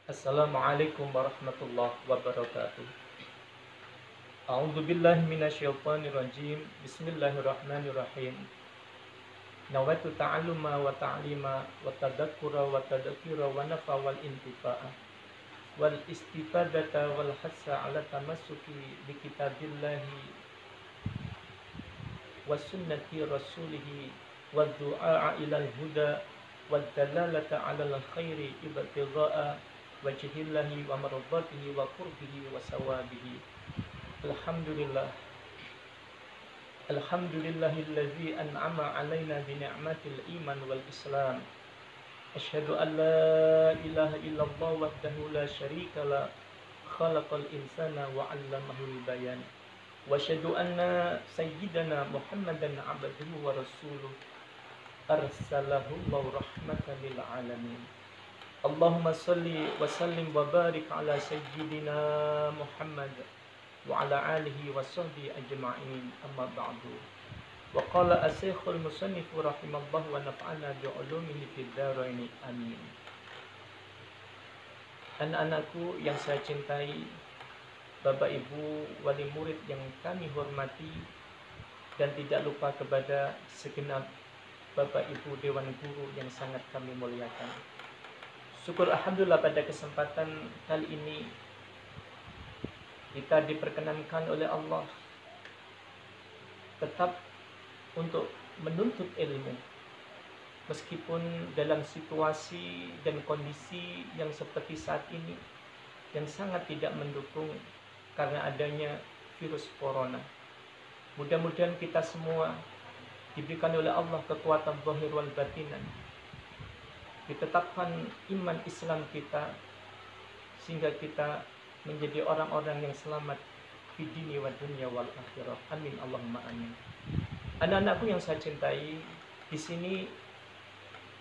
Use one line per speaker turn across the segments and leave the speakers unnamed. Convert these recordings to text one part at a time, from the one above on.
Assalamualaikum warahmatullahi wabarakatuh. A'udzu billahi minasyaitonir rajim. Bismillahirrahmanirrahim. Nawaitu ta'alluma wa ta'lima wa tadhakkura wa tadhkira wa nafa wal intifa'a wal istifadata wal hassa ala tamassuki bi kitabillahi wa sunnati rasulih wa du'a ila al huda wa dalalata ala al khairi ibtigha'a wajhillahi wa mardatihi wa qurbihi wa sawabihi. Alhamdulillah. Alhamdulillahilladzi an'ama 'alaina bi ni'matil iman wal islam. Asyhadu an la ilaha illallah wahdahu la syarika la khalaqal insana wa 'allamahul bayan. Wa asyhadu anna sayyidana Muhammadan 'abduhu wa rasuluh arsalahu rahmatan lil alamin. Allahumma salli wa sallim wa barik ala sayyidina Muhammad wa ala alihi wa sahbihi ajma'in, amma ba'du. Wa qala as-syekhul musannif rahimallahu wa nafa'ana bi ulumihi fid dharain, amin. Anak-anakku yang saya cintai, Bapak Ibu wali murid yang kami hormati, dan tidak lupa kepada segenap Bapak Ibu dewan guru yang sangat kami muliakan. Syukur alhamdulillah pada kesempatan kali ini kita diperkenankan oleh Allah tetap untuk menuntut ilmu meskipun dalam situasi dan kondisi yang seperti saat ini yang sangat tidak mendukung karena adanya virus corona. Mudah-mudahan kita semua diberikan oleh Allah kekuatan zahir wal batinan, ditetapkan iman Islam kita sehingga kita menjadi orang-orang yang selamat di dini wa dunya wal akhirah. Amin Allahumma amin. Anak-anakku yang saya cintai, di sini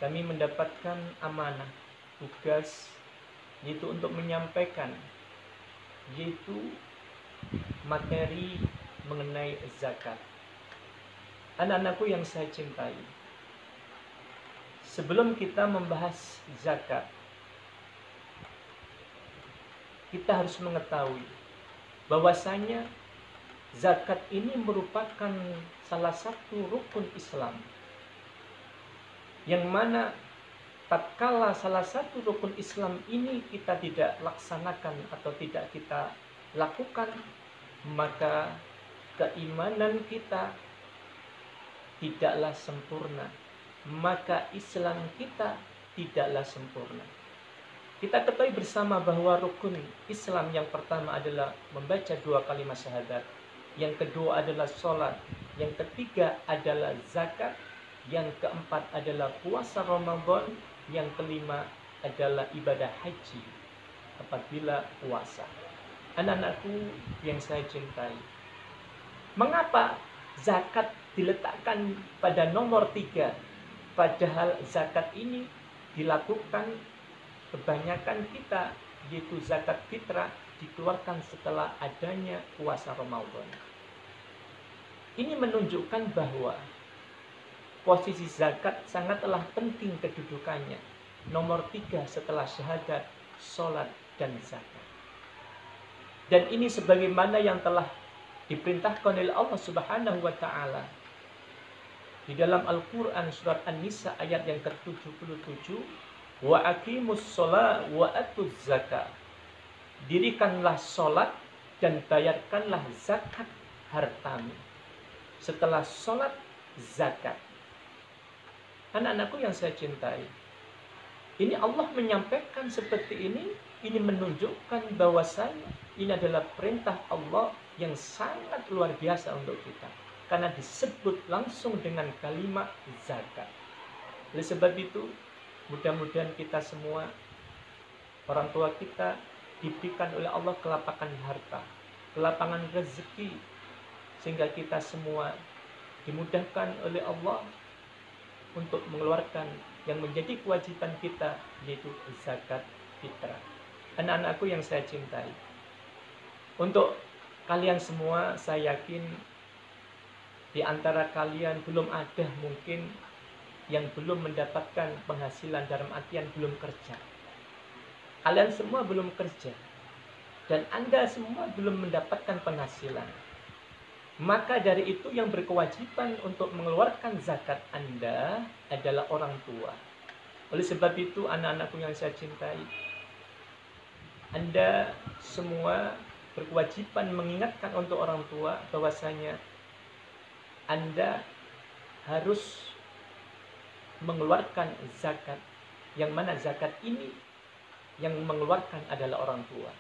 kami mendapatkan amanah, tugas, yaitu untuk menyampaikan yaitu materi mengenai zakat. Anak-anakku yang saya cintai, sebelum kita membahas zakat, kita harus mengetahui bahwasanya zakat ini merupakan salah satu rukun Islam, yang mana tatkala salah satu rukun Islam ini kita tidak laksanakan atau tidak kita lakukan, maka keimanan kita tidaklah sempurna, maka Islam kita tidaklah sempurna. Kita ketahui bersama bahwa rukun Islam yang pertama adalah membaca 2 kalimat syahadat, yang kedua adalah sholat, yang ketiga adalah zakat, yang keempat adalah puasa Ramadan, yang kelima adalah ibadah haji apabila puasa. Anak-anakku yang saya cintai, mengapa zakat diletakkan pada nomor 3, padahal zakat ini dilakukan kebanyakan kita, yaitu zakat fitrah, dikeluarkan setelah adanya puasa Ramadan. Ini menunjukkan bahwa posisi zakat sangatlah penting kedudukannya, nomor 3 setelah syahadat, sholat, dan zakat. Dan ini sebagaimana yang telah diperintahkan oleh Allah Subhanahu wa ta'ala di dalam Al-Quran surat An-Nisa ayat yang ke-77, wa aqimus sholat wa atuz zakat. Dirikanlah sholat dan bayarkanlah zakat hartamu. Setelah sholat, zakat. Anak-anakku yang saya cintai, ini Allah menyampaikan seperti ini menunjukkan bahwasanya ini adalah perintah Allah yang sangat luar biasa untuk kita, karena disebut langsung dengan kalimat zakat. Oleh sebab itu, mudah-mudahan kita semua, orang tua kita, diberikan oleh Allah kelapangan harta, kelapangan rezeki, sehingga kita semua dimudahkan oleh Allah untuk mengeluarkan yang menjadi kewajiban kita, yaitu zakat fitrah. Anak-anakku yang saya cintai, untuk kalian semua, saya yakin di antara kalian belum ada mungkin yang belum mendapatkan penghasilan, dalam artian belum kerja. Kalian semua belum kerja dan Anda semua belum mendapatkan penghasilan. Maka dari itu yang berkewajiban untuk mengeluarkan zakat Anda adalah orang tua. Oleh sebab itu anak-anakku yang saya cintai, Anda semua berkewajiban mengingatkan untuk orang tua bahwasanya Anda harus mengeluarkan zakat, yang mana zakat ini yang mengeluarkan adalah orang tua.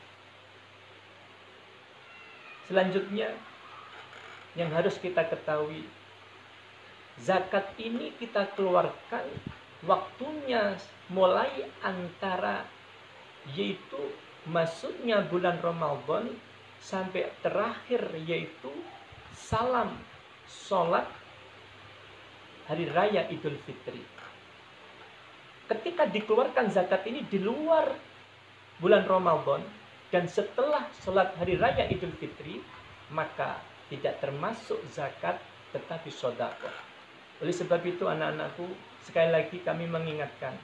Selanjutnya yang harus kita ketahui, zakat ini kita keluarkan waktunya mulai antara yaitu masuknya bulan Ramadan sampai terakhir yaitu salam sholat hari raya Idul Fitri. Ketika dikeluarkan zakat ini di luar bulan Ramadan dan setelah sholat hari raya Idul Fitri, maka tidak termasuk zakat tetapi sedekah. Oleh sebab itu anak-anakku, sekali lagi kami mengingatkan,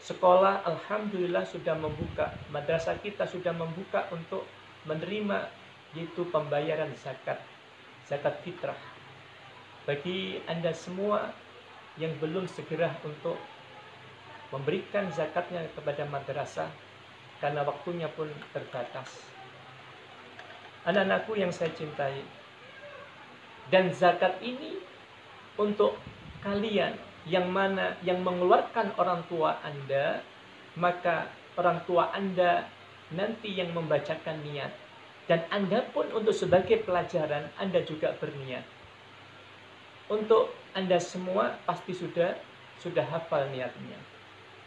sekolah alhamdulillah sudah membuka, madrasah kita sudah membuka untuk menerima yaitu pembayaran zakat fitrah. Bagi Anda semua yang belum segera untuk memberikan zakatnya kepada madrasah karena waktunya pun terbatas. Anak-anakku yang saya cintai, dan zakat ini untuk kalian yang mana yang mengeluarkan orang tua Anda, maka orang tua Anda nanti yang membacakan niat, dan Anda pun untuk sebagai pelajaran Anda juga berniat. Untuk Anda semua pasti sudah hafal niatnya.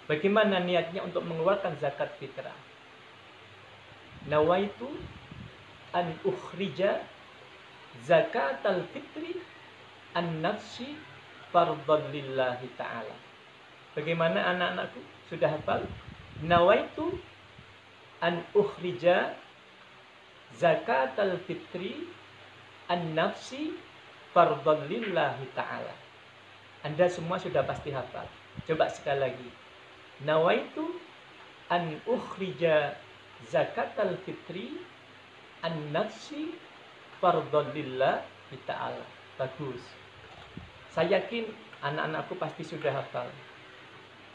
Bagaimana niatnya untuk mengeluarkan zakat fitrah? Nawaitu an ukhrija zakatal fitri an nafsi fardhan lillahi ta'ala. Bagaimana anak-anakku? Sudah hafal? Nawaitu an ukhrija zakatal fitri an nafsi fardhan lillahi ta'ala. Anda semua sudah pasti hafal. Coba sekali lagi. Nawaitu an ukhrija zakatal fitri an nafsi fardhan lillahi ta'ala. Bagus. Saya yakin anak-anakku pasti sudah hafal.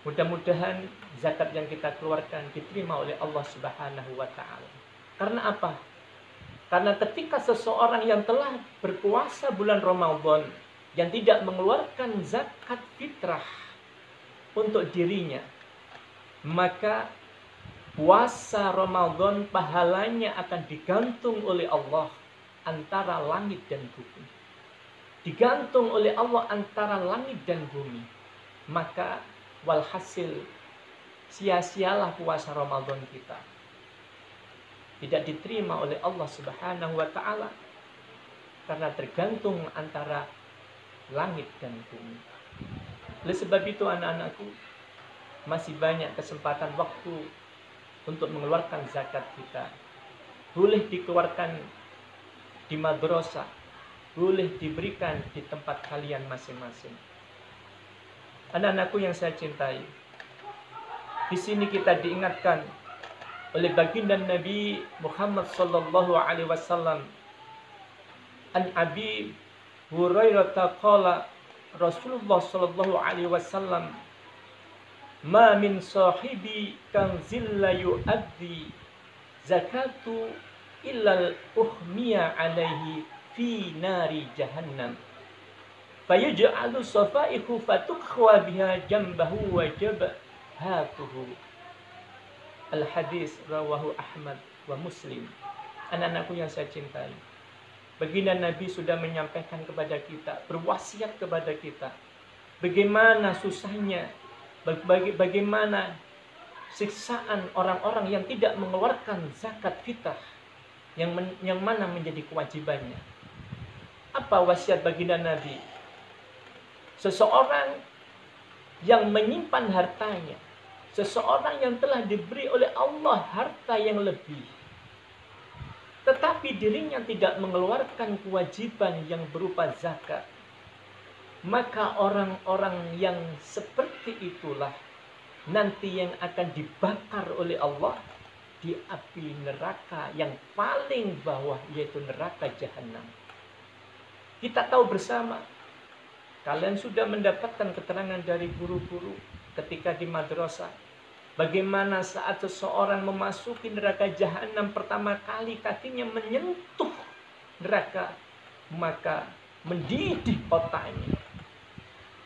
Mudah-mudahan zakat yang kita keluarkan diterima oleh Allah Subhanahu wa taala. Karena apa? Karena ketika seseorang yang telah berpuasa bulan Ramadan yang tidak mengeluarkan zakat fitrah untuk dirinya, maka puasa Ramadan pahalanya akan digantung oleh Allah antara langit dan bumi. Digantung oleh Allah antara langit dan bumi. Maka walhasil sia-sialah puasa Ramadan kita. Tidak diterima oleh Allah Subhanahu wa taala karena tergantung antara langit dan bumi. Oleh sebab itu anak-anakku, masih banyak kesempatan waktu untuk mengeluarkan zakat kita. Boleh dikeluarkan di madrasah, boleh diberikan di tempat kalian masing-masing. Anak-anakku yang saya cintai, di sini kita diingatkan oleh baginda Nabi Muhammad sallallahu alaihi wasallam, an Abi Hurairah qala Rasulullah sallallahu alaihi wasallam, ma min sahibi kanzil la yu'addi zakatu illa uhmiya alaihi fi nari jahannam fayaj'alu safaihu fatukhwa biha jambahu wa jabhatuhu. Al hadis rawahu Ahmad wa Muslim. Anak-anakku yang saya cintai, baginda Nabi sudah menyampaikan kepada kita, berwasiat kepada kita, bagaimana susahnya, bagaimana siksaan orang-orang yang tidak mengeluarkan zakat fitrah yang mana menjadi kewajibannya. Apa wasiat baginda Nabi? Seseorang yang menyimpan hartanya, seseorang yang telah diberi oleh Allah harta yang lebih, tetapi dirinya tidak mengeluarkan kewajiban yang berupa zakat, maka orang-orang yang seperti itulah nanti yang akan dibakar oleh Allah di api neraka yang paling bawah, yaitu neraka jahanam. Kita tahu bersama, kalian sudah mendapatkan keterangan dari guru-guru ketika di madrasah, bagaimana saat seseorang memasuki neraka jahanam pertama kali kakinya menyentuh neraka, maka mendidih otaknya.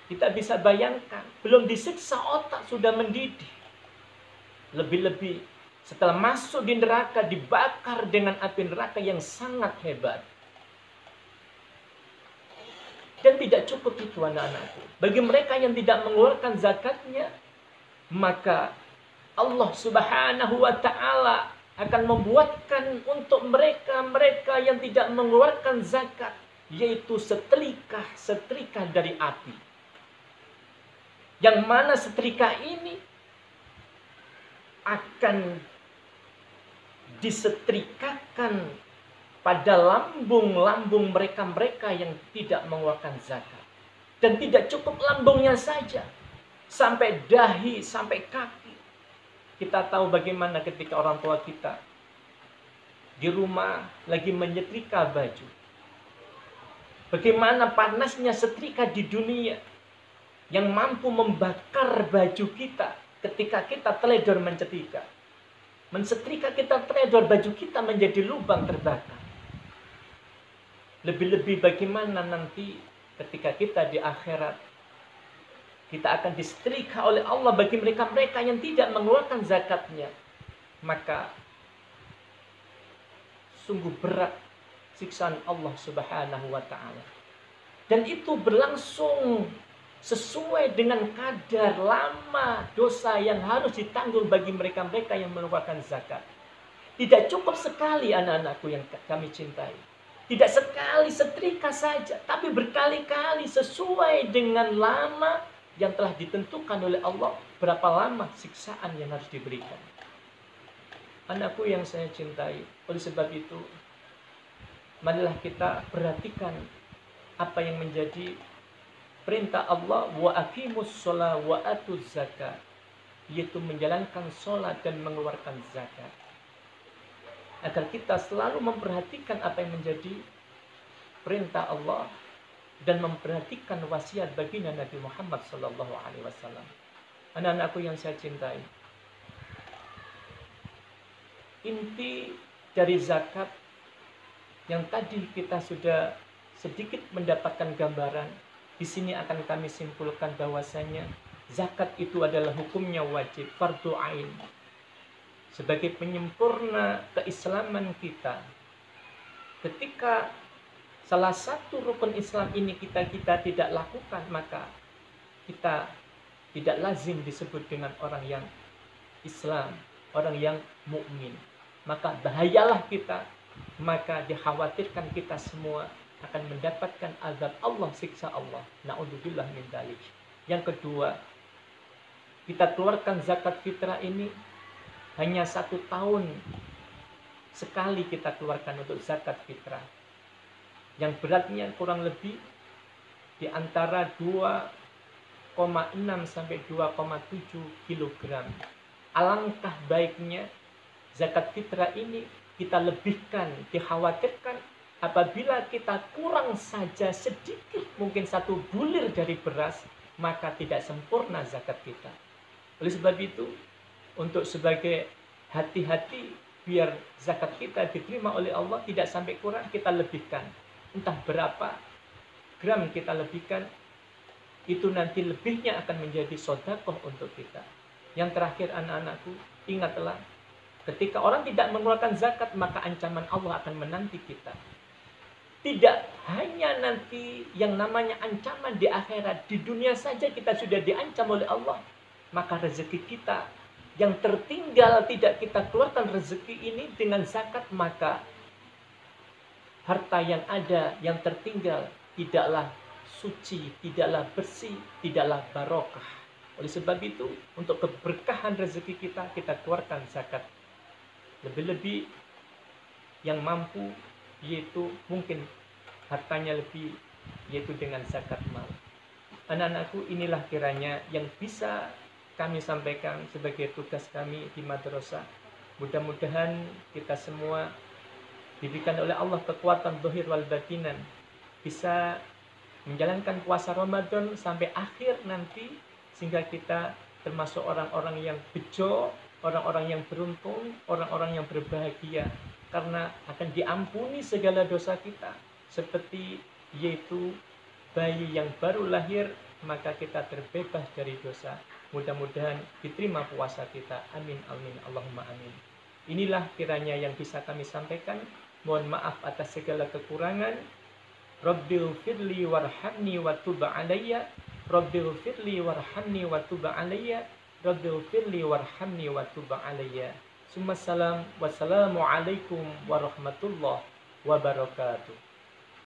Kita bisa bayangkan, belum disiksa otak sudah mendidih. Lebih-lebih setelah masuk di neraka, dibakar dengan api neraka yang sangat hebat. Dan tidak cukup itu anak-anakku. Bagi mereka yang tidak mengeluarkan zakatnya, maka Allah Subhanahu wa Ta'ala akan membuatkan untuk mereka yang tidak mengeluarkan zakat, yaitu setrika dari api. Yang mana setrika ini akan disetrikakan pada lambung-lambung mereka yang tidak mengeluarkan zakat. Dan tidak cukup lambungnya saja, sampai dahi, sampai kaki. Kita tahu bagaimana ketika orang tua kita di rumah lagi menyetrika baju. Bagaimana panasnya setrika di dunia yang mampu membakar baju kita ketika kita teledor mencetrika. Mensetrika kita teledor, baju kita menjadi lubang terbakar. Lebih-lebih bagaimana nanti ketika kita di akhirat, kita akan disetrika oleh Allah bagi mereka yang tidak mengeluarkan zakatnya. Maka sungguh berat siksaan Allah Subhanahu wa Ta'ala. Dan itu berlangsung sesuai dengan kadar lama dosa yang harus ditanggung bagi mereka yang mengeluarkan zakat. Tidak cukup sekali anak-anakku yang kami cintai. Tidak sekali setrika saja, tapi berkali-kali sesuai dengan lama yang telah ditentukan oleh Allah, berapa lama siksaan yang harus diberikan. Anakku yang saya cintai, oleh sebab itu, marilah kita perhatikan apa yang menjadi perintah Allah, wa aqimus shalah wa atuz zakat, yaitu menjalankan sholat dan mengeluarkan zakat. Agar kita selalu memperhatikan apa yang menjadi perintah Allah dan memperhatikan wasiat baginda Nabi Muhammad SAW. Anak-anakku yang saya cintai, inti dari zakat yang tadi kita sudah sedikit mendapatkan gambaran, di sini akan kami simpulkan bahwasanya zakat itu adalah hukumnya wajib, fardu ain. Sebagai penyempurna keislaman kita, ketika salah satu rukun Islam ini kita tidak lakukan, maka kita tidak lazim disebut dengan orang yang Islam, orang yang mukmin. Maka bahayalah kita, maka dikhawatirkan kita semua akan mendapatkan azab Allah, siksa Allah. Na'udzubillah min dzalik. Yang kedua, kita keluarkan zakat fitrah ini hanya 1 tahun sekali kita keluarkan untuk zakat fitrah. Yang beratnya kurang lebih di antara 2,6 sampai 2,7 kilogram. Alangkah baiknya zakat fitrah ini kita lebihkan. Dikhawatirkan apabila kita kurang saja sedikit, mungkin 1 bulir dari beras, maka tidak sempurna zakat kita. Oleh sebab itu, untuk sebagai hati-hati biar zakat kita diterima oleh Allah tidak sampai kurang, kita lebihkan. Entah berapa gram kita lebihkan, itu nanti lebihnya akan menjadi sedekah untuk kita. Yang terakhir anak-anakku, ingatlah, ketika orang tidak mengeluarkan zakat, maka ancaman Allah akan menanti kita. Tidak hanya nanti yang namanya ancaman di akhirat, di dunia saja kita sudah diancam oleh Allah. Maka rezeki kita yang tertinggal tidak kita keluarkan rezeki ini dengan zakat, maka harta yang ada yang tertinggal tidaklah suci, tidaklah bersih, tidaklah barokah. Oleh sebab itu, untuk keberkahan rezeki kita keluarkan zakat. Lebih-lebih yang mampu, yaitu mungkin hartanya lebih, yaitu dengan zakat mal. Anak-anakku, inilah kiranya yang bisa kami sampaikan sebagai tugas kami di madrasah. Mudah-mudahan kita semua diberikan oleh Allah kekuatan zahir wal batinan, bisa menjalankan puasa Ramadan sampai akhir nanti, sehingga kita termasuk orang-orang yang bejo, orang-orang yang beruntung, orang-orang yang berbahagia, karena akan diampuni segala dosa kita, seperti yaitu bayi yang baru lahir, maka kita terbebas dari dosa. Mudah-mudahan diterima puasa kita. Amin, amin, Allahumma amin. Inilah kiranya yang bisa kami sampaikan. Mohon maaf atas segala kekurangan. Rabbil firli warhamni wa tub alayya. Rabbil firli warhamni wa tub alayya. Rabbil firli warhamni wa tub alayya. Wassalamualaikum warahmatullahi wabarakatuh.